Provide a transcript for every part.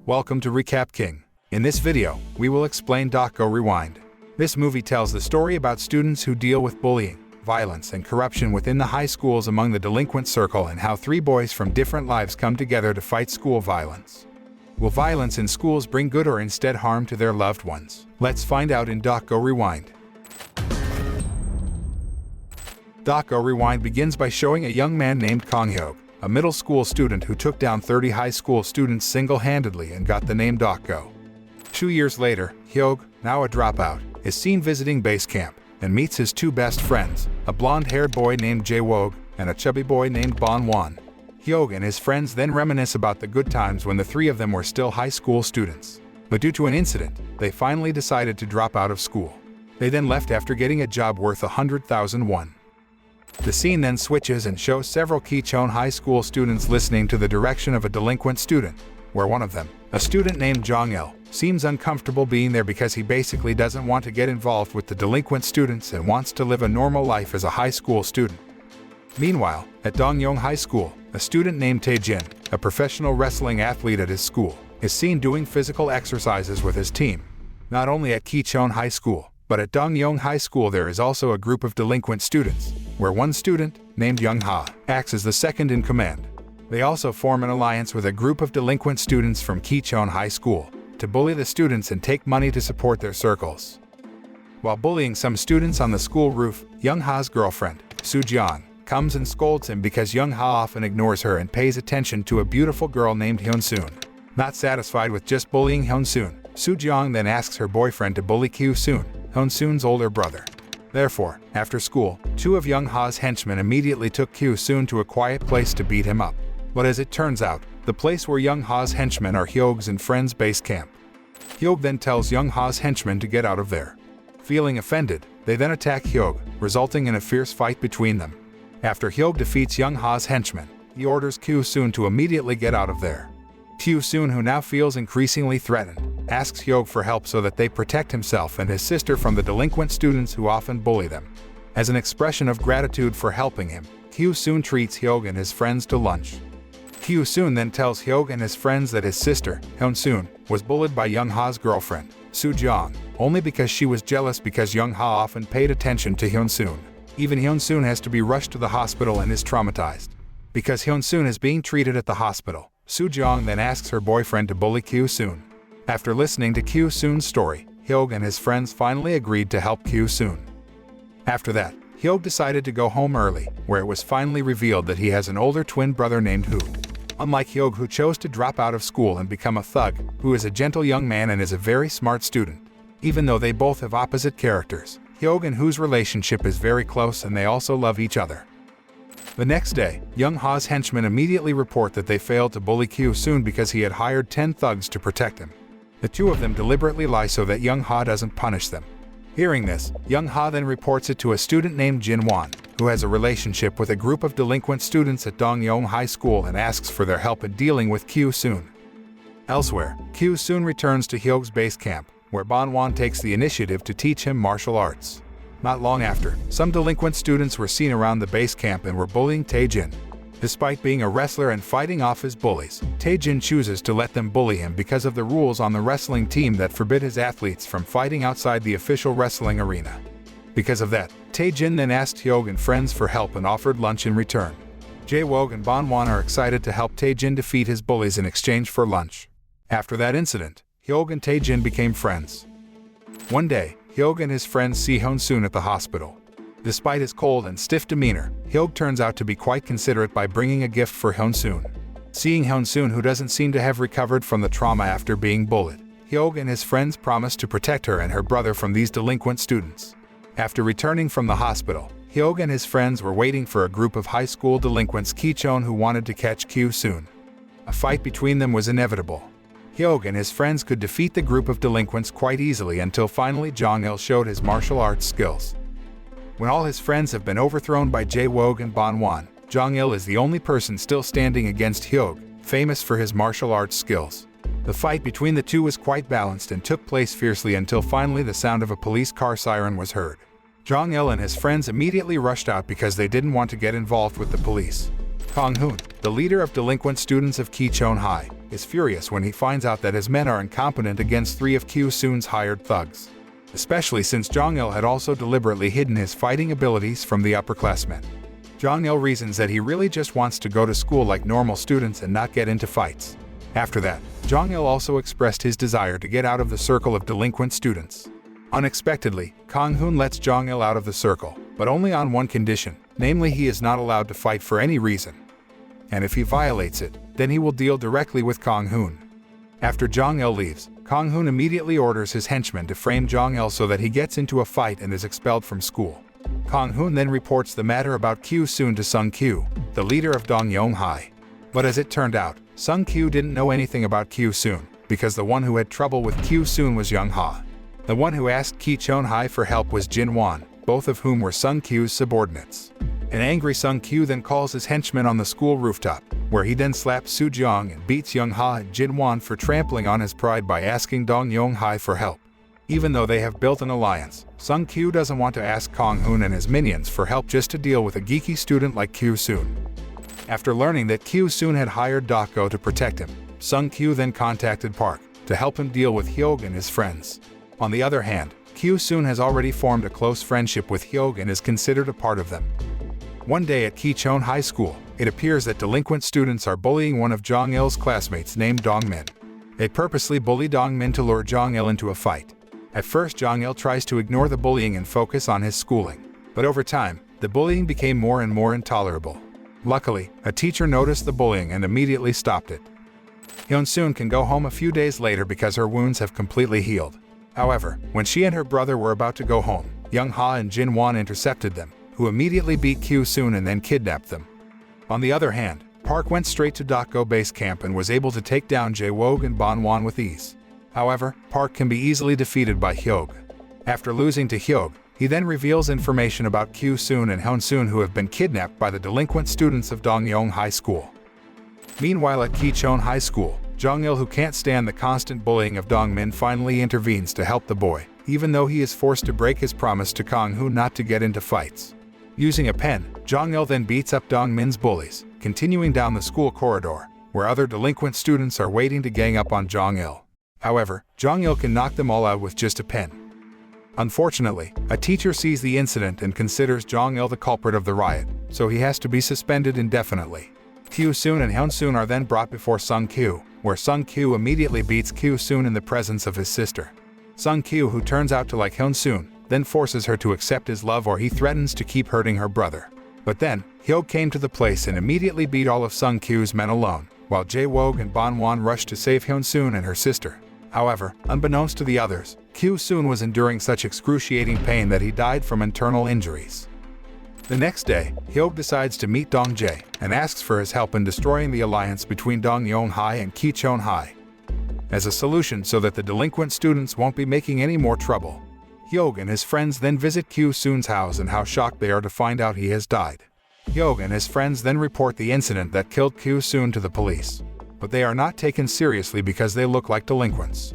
Welcome to Recap King. In this video, we will explain Go Rewind. This movie tells the story about students who deal with bullying, violence, and corruption within the high schools among the delinquent circle and how three boys from different lives come together to fight school violence. Will violence in schools bring good or instead harm to their loved ones? Let's find out in Go Rewind. Go Rewind begins by showing a young man named Kang-Hyuk, a middle school student who took down 30 high school students single-handedly and got the name Go. 2 years later, Hyuk, now a dropout, is seen visiting base camp and meets his two best friends, a blonde-haired boy named Jae-wook and a chubby boy named Bon-Won. Hyuk and his friends then reminisce about the good times when the three of them were still high school students. But due to an incident, they finally decided to drop out of school. They then left after getting a job worth 100,000 won. The scene then switches and shows several Kyu-Soon high school students listening to the direction of a delinquent student, where one of them, a student named Jong-Il, seems uncomfortable being there because he basically doesn't want to get involved with the delinquent students and wants to live a normal life as a high school student. Meanwhile, at Dongyong High School, a student named Tae-Jin, a professional wrestling athlete at his school, is seen doing physical exercises with his team. Not only at Kyu-Soon High School, but at Dongyong High School there is also a group of delinquent students, where one student, named Young-ha, acts as the second in command. They also form an alliance with a group of delinquent students from Kyu-Soon High School to bully the students and take money to support their circles. While bullying some students on the school roof, Young-ha's girlfriend, Soo-jeon, comes and scolds him because Young-ha often ignores her and pays attention to a beautiful girl named Hyun-Sun. Not satisfied with just bullying Hyun-Sun, Soo-jeon then asks her boyfriend to bully Kyu-Soon, Hyun-Sun's older brother. Therefore, after school, two of Young-ha's henchmen immediately took Kyu-Soon to a quiet place to beat him up. But as it turns out, the place where Young-ha's henchmen are Hyuk's and friends' base camp. Hyuk then tells Young-ha's henchmen to get out of there. Feeling offended, they then attack Hyuk, resulting in a fierce fight between them. After Hyuk defeats Young-ha's henchmen, he orders Kyu-Soon to immediately get out of there. Kyu-Soon, who now feels increasingly threatened, asks Hyuk for help so that they protect himself and his sister from the delinquent students who often bully them. As an expression of gratitude for helping him, Kyu-Soon treats Hyuk and his friends to lunch. Kyu-Soon then tells Hyuk and his friends that his sister, Hyun-Sun, was bullied by Young-ha's girlfriend, Soo-jeon, only because she was jealous because Young-ha often paid attention to Hyun-Sun. Even Hyun-Sun has to be rushed to the hospital and is traumatized. Because Hyun-Sun is being treated at the hospital, Soo-jeon then asks her boyfriend to bully Kyu-Soon. After listening to Kyu-Soon's story, Hyuk and his friends finally agreed to help Kyu-Soon. After that, Hyuk decided to go home early, where it was finally revealed that he has an older twin brother named Hoo. Unlike Hyuk, who chose to drop out of school and become a thug, Hoo is a gentle young man and is a very smart student. Even though they both have opposite characters, Hyuk and Hoo's relationship is very close and they also love each other. The next day, Young-ha's henchmen immediately report that they failed to bully Kyu-Soon because he had hired 10 thugs to protect him. The two of them deliberately lie so that Young-ha doesn't punish them. Hearing this, Young-ha then reports it to a student named Jin-Hwan, who has a relationship with a group of delinquent students at Dongyong High School and asks for their help in dealing with Kyu-Soon. Elsewhere, Kyu-Soon returns to Hyuk's base camp, where Bon-Won takes the initiative to teach him martial arts. Not long after, some delinquent students were seen around the base camp and were bullying Tae-Jin. Despite being a wrestler and fighting off his bullies, Tae-Jin chooses to let them bully him because of the rules on the wrestling team that forbid his athletes from fighting outside the official wrestling arena. Because of that, Tae-Jin then asked Hyuk and friends for help and offered lunch in return. Jae-wook and Bon-Won are excited to help Tae-Jin defeat his bullies in exchange for lunch. After that incident, Hyuk and Tae-Jin became friends. One day, Hyuk and his friends see Hyun-Sun at the hospital. Despite his cold and stiff demeanor, Hyuk turns out to be quite considerate by bringing a gift for Hyun-Sun. Seeing Hyun-Sun, who doesn't seem to have recovered from the trauma after being bullied, Hyuk and his friends promise to protect her and her brother from these delinquent students. After returning from the hospital, Hyuk and his friends were waiting for a group of high school delinquents Kyu-Soon who wanted to catch Kyu-Soon. A fight between them was inevitable. Hyuk and his friends could defeat the group of delinquents quite easily until finally Jong-Il showed his martial arts skills. When all his friends have been overthrown by Jae-wook and Bon-Won, Jong-Il is the only person still standing against Hyuk, famous for his martial arts skills. The fight between the two was quite balanced and took place fiercely until finally the sound of a police car siren was heard. Jong-Il and his friends immediately rushed out because they didn't want to get involved with the police. Kang-Hyuk, the leader of delinquent students of Kyu-Soon High, is furious when he finds out that his men are incompetent against 3 of Kyu-Soon's hired thugs, especially since Jong-Il had also deliberately hidden his fighting abilities from the upperclassmen. Jong-Il reasons that he really just wants to go to school like normal students and not get into fights. After that, Jong-Il also expressed his desire to get out of the circle of delinquent students. Unexpectedly, Kang-Hyuk lets Jong-Il out of the circle, but only on one condition, namely he is not allowed to fight for any reason. And if he violates it, then he will deal directly with Kang-Hyuk. After Jong-Il leaves, Kang-Hyuk immediately orders his henchmen to frame Jong-Il so that he gets into a fight and is expelled from school. Kang-Hyuk then reports the matter about Kyu-Soon to Sung-Kyu, the leader of Dong-Yong High. But as it turned out, Sung-Kyu didn't know anything about Kyu-Soon, because the one who had trouble with Kyu-Soon was Young-Ha. The one who asked Kyu-Soon High for help was Jin-Hwan, both of whom were Sung-Kyu's subordinates. An angry Sung-Kyu then calls his henchmen on the school rooftop, where he then slaps Soo-jong and beats Young-Ha and Jin-Hwan for trampling on his pride by asking Dong-Yong High for help. Even though they have built an alliance, Sung-Kyu doesn't want to ask Kang-Hyuk and his minions for help just to deal with a geeky student like Kyu-Soon. After learning that Kyu-Soon had hired Dok-Go to protect him, Sung-Kyu then contacted Park to help him deal with Hyuk and his friends. On the other hand, Kyu-Soon has already formed a close friendship with Hyuk and is considered a part of them. One day at Kyu-Soon High School, it appears that delinquent students are bullying one of Jong-Il's classmates named Dong-Min. They purposely bully Dong-Min to lure Jong-Il into a fight. At first, Jong-Il tries to ignore the bullying and focus on his schooling. But over time, the bullying became more and more intolerable. Luckily, a teacher noticed the bullying and immediately stopped it. Hyun-Sun can go home a few days later because her wounds have completely healed. However, when she and her brother were about to go home, Young-Ha and Jin-Hwan intercepted them, who immediately beat Kyu-Soon and then kidnapped them. On the other hand, Park went straight to Dok-Go base camp and was able to take down Jae-Wook and Bon-Won with ease. However, Park can be easily defeated by Hyuk. After losing to Hyuk, he then reveals information about Kyu-Soon and Hyun-Sun who have been kidnapped by the delinquent students of Dong-Yong High School. Meanwhile at Kyu-Soon High School, Jong-Il, who can't stand the constant bullying of Dong-Min, finally intervenes to help the boy, even though he is forced to break his promise to Kang-Hyuk not to get into fights. Using a pen, Jong-Il then beats up Dong-Min's bullies, continuing down the school corridor, where other delinquent students are waiting to gang up on Jong-Il. However, Jong-Il can knock them all out with just a pen. Unfortunately, a teacher sees the incident and considers Jong-Il the culprit of the riot, so he has to be suspended indefinitely. Kyu-Soon and Hyun-Sun are then brought before Sung-Kyu, where Sung-Kyu immediately beats Kyu-Soon in the presence of his sister. Sung-Kyu, who turns out to like Hyun-Sun, then forces her to accept his love or he threatens to keep hurting her brother. But then, Hyuk came to the place and immediately beat all of Sung-Kyu's men alone, while Jae-Wook and Bon-Won rushed to save Hyun-Sun and her sister. However, unbeknownst to the others, Kyu-Soon was enduring such excruciating pain that he died from internal injuries. The next day, Hyuk decides to meet Dong-Jae and asks for his help in destroying the alliance between Dong-Yong High and Kyu-Soon High. As a solution so that the delinquent students won't be making any more trouble, Hyuk and his friends then visit Kyu-Soon's house and how shocked they are to find out he has died. Hyuk and his friends then report the incident that killed Kyu-Soon to the police, but they are not taken seriously because they look like delinquents.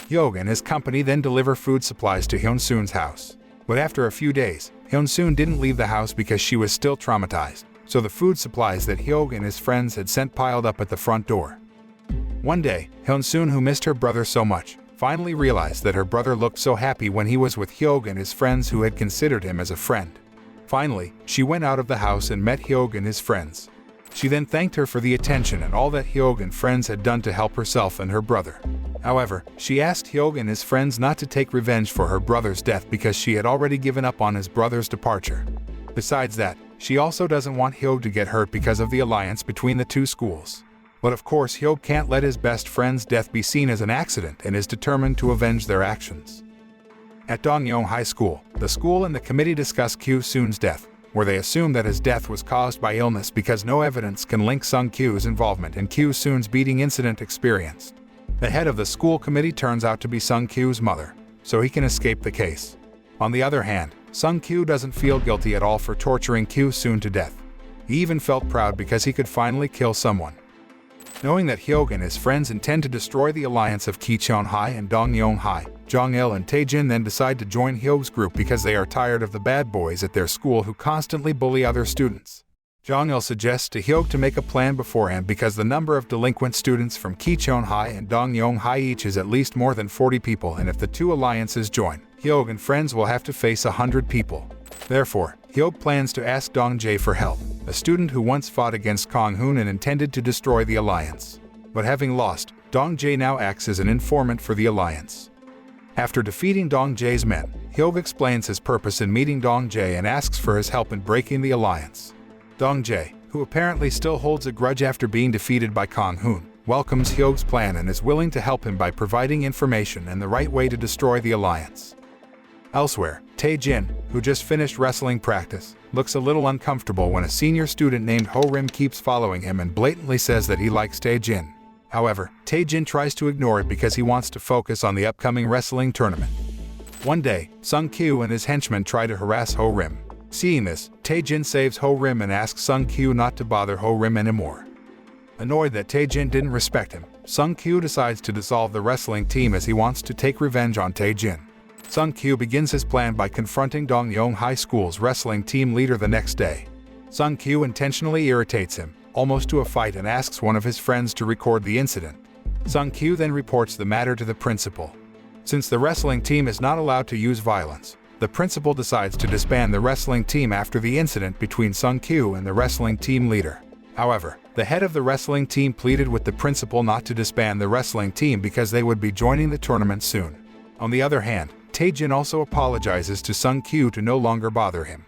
Hyuk and his company then deliver food supplies to Hyun-Soon's house. But after a few days, Hyun-Soon didn't leave the house because she was still traumatized, so the food supplies that Hyuk and his friends had sent piled up at the front door. One day, Hyun-Soon, who missed her brother so much, finally realized that her brother looked so happy when he was with Hyuk and his friends who had considered him as a friend. Finally, she went out of the house and met Hyuk and his friends. She then thanked her for the attention and all that Hyuk and friends had done to help herself and her brother. However, she asked Hyuk and his friends not to take revenge for her brother's death because she had already given up on his brother's departure. Besides that, she also doesn't want Hyuk to get hurt because of the alliance between the two schools. But of course, Hyuk can't let his best friend's death be seen as an accident and is determined to avenge their actions. At Dong-Yong High School, the school and the committee discuss Kyu-Soon's death, where they assume that his death was caused by illness because no evidence can link Sung-Kyu's involvement in Kyu-Soon's beating incident experienced. The head of the school committee turns out to be Sung-Kyu's mother, so he can escape the case. On the other hand, Sung-Kyu doesn't feel guilty at all for torturing Kyu-Soon to death. He even felt proud because he could finally kill someone. Knowing that Hyuk and his friends intend to destroy the alliance of Kyu-Soon High and Dong-Yong High, Jong-Il and Tae-Jin then decide to join Hyuk's group because they are tired of the bad boys at their school who constantly bully other students. Jong-Il suggests to Hyuk to make a plan beforehand because the number of delinquent students from Kicheon High and Dongyong High each is at least more than 40 people, and if the two alliances join, Hyuk and friends will have to face 100 people. Therefore, Hyuk plans to ask Dong-jae for help, a student who once fought against Kang-Hoon and intended to destroy the alliance. But having lost, Dong-jae now acts as an informant for the alliance. After defeating Dong-jae's men, Hyuk explains his purpose in meeting Dong-jae and asks for his help in breaking the alliance. Dong-jae, who apparently still holds a grudge after being defeated by Kang-Hoon, welcomes Hyuk's plan and is willing to help him by providing information and the right way to destroy the alliance. Elsewhere, Tae-Jin, who just finished wrestling practice, looks a little uncomfortable when a senior student named Ho-Rim keeps following him and blatantly says that he likes Tae-Jin. However, Tae-Jin tries to ignore it because he wants to focus on the upcoming wrestling tournament. One day, Sung-Kyu and his henchmen try to harass Ho-Rim. Seeing this, Tae-Jin saves Ho-Rim and asks Sung-Kyu not to bother Ho-Rim anymore. Annoyed that Tae-Jin didn't respect him, Sung-Kyu decides to dissolve the wrestling team as he wants to take revenge on Tae-Jin. Sung-Kyu begins his plan by confronting Dongyong High School's wrestling team leader the next day. Sung-Kyu intentionally irritates him, almost to a fight, and asks one of his friends to record the incident. Sung-Kyu then reports the matter to the principal. Since the wrestling team is not allowed to use violence, the principal decides to disband the wrestling team after the incident between Sung-Kyu and the wrestling team leader. However, the head of the wrestling team pleaded with the principal not to disband the wrestling team because they would be joining the tournament soon. On the other hand, Tae-Jin also apologizes to Sung-Kyu to no longer bother him.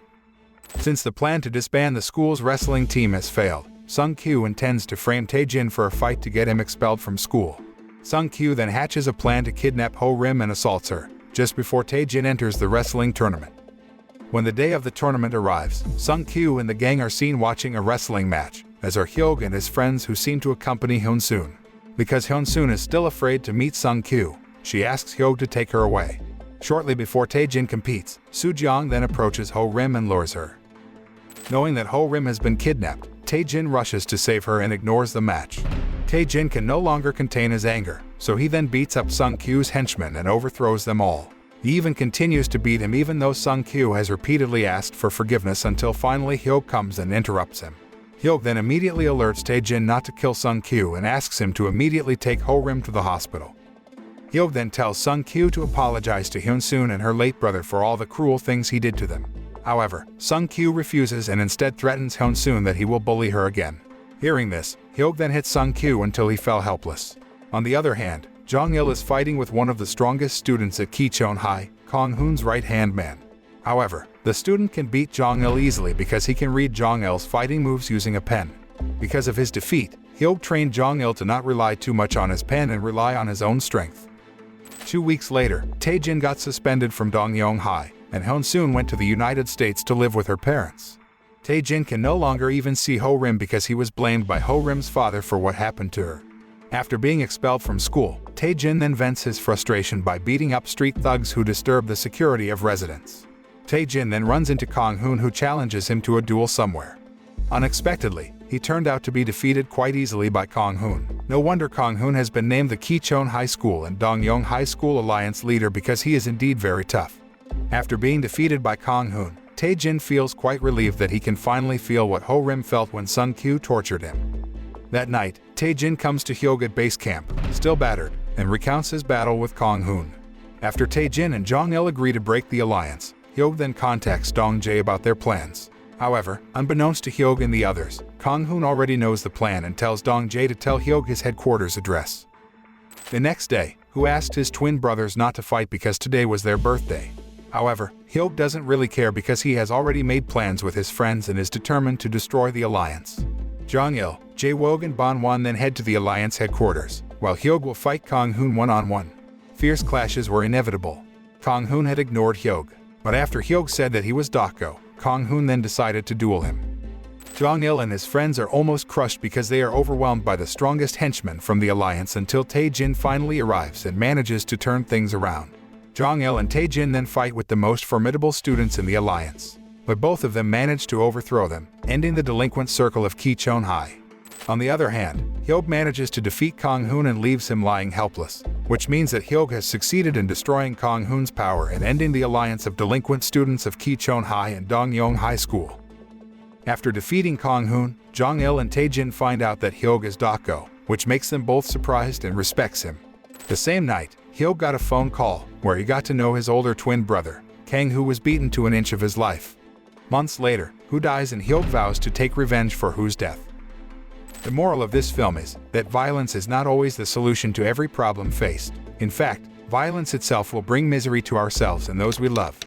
Since the plan to disband the school's wrestling team has failed, Sung-Kyu intends to frame Tae-Jin for a fight to get him expelled from school. Sung-Kyu then hatches a plan to kidnap Ho-Rim and assaults her, just before Tae-Jin enters the wrestling tournament. When the day of the tournament arrives, Sung-Kyu and the gang are seen watching a wrestling match, as are Hyuk and his friends who seem to accompany Hyun-Sun. Because Hyun-Sun is still afraid to meet Sung-Kyu, she asks Hyuk to take her away. Shortly before Tae-Jin competes, Soo-Jong then approaches Ho-Rim and lures her. Knowing that Ho-Rim has been kidnapped, Tae-Jin rushes to save her and ignores the match. Tae-Jin can no longer contain his anger, so he then beats up Sung-Kyu's henchmen and overthrows them all. He even continues to beat him even though Sung-Kyu has repeatedly asked for forgiveness until finally Hyuk comes and interrupts him. Hyuk then immediately alerts Tae-Jin not to kill Sung-Kyu and asks him to immediately take Ho-Rim to the hospital. Hyuk then tells Sung-Kyu to apologize to Hyun-Sun and her late brother for all the cruel things he did to them. However, Sung-Kyu refuses and instead threatens Hyun-Sun that he will bully her again. Hearing this, Hyuk then hits Sung-Kyu until he fell helpless. On the other hand, Jong-Il is fighting with one of the strongest students at Kicheon High, Kang-Hoon's right-hand man. However, the student can beat Jong-Il easily because he can read Jong-Il's fighting moves using a pen. Because of his defeat, Hyuk trained Jong-Il to not rely too much on his pen and rely on his own strength. 2 weeks later, Tae-Jin got suspended from Dongyong High, and Hyun-Sun went to the United States to live with her parents. Tae-Jin can no longer even see Ho-Rim because he was blamed by Ho-Rim's father for what happened to her. After being expelled from school, Tae-Jin then vents his frustration by beating up street thugs who disturb the security of residents. Tae-Jin then runs into Kang-Hoon, who challenges him to a duel somewhere. Unexpectedly, he turned out to be defeated quite easily by Kang-Hoon. No wonder Kang-Hoon has been named the Kicheon High School and Dongyong High School Alliance leader because he is indeed very tough. After being defeated by Kang-Hoon, Tae-Jin feels quite relieved that he can finally feel what Ho-Rim felt when Sung-Kyu tortured him. That night, Tae-Jin comes to Hyuk at base camp, still battered, and recounts his battle with Kang-Hoon. After Tae-Jin and Jong-Il agree to break the alliance, Hyuk then contacts Dong-jae about their plans. However, unbeknownst to Hyuk and the others, Kang-Hoon already knows the plan and tells Dong-jae to tell Hyuk his headquarters address. The next day, Hyuk asked his twin brothers not to fight because today was their birthday. However, Hyuk doesn't really care because he has already made plans with his friends and is determined to destroy the alliance. Jong-Il, Jae-Wook and Bon-Wan then head to the alliance headquarters, while Hyuk will fight Kang-Hoon one-on-one. Fierce clashes were inevitable. Kang-Hoon had ignored Hyuk, but after Hyuk said that he was Dako, Kang-Hoon then decided to duel him. Jong-Il and his friends are almost crushed because they are overwhelmed by the strongest henchmen from the alliance until Tae-Jin finally arrives and manages to turn things around. Jong-Il and Tae-Jin then fight with the most formidable students in the alliance, but both of them manage to overthrow them, ending the delinquent circle of Kicheon High. On the other hand, Hyuk manages to defeat Kang-Hoon and leaves him lying helpless, which means that Hyuk has succeeded in destroying Kang-Hoon's power and ending the alliance of delinquent students of Kicheon High and Dongyong High School. After defeating Kang-Hyuk, Jong-Il and Tae-Jin find out that Hyuk is Doko, which makes them both surprised and respects him. The same night, Hyuk got a phone call where he got to know his older twin brother, Kang, who was beaten to an inch of his life. Months later, Hyuk dies and Hyuk vows to take revenge for Hyuk's death. The moral of this film is that violence is not always the solution to every problem faced. In fact, violence itself will bring misery to ourselves and those we love.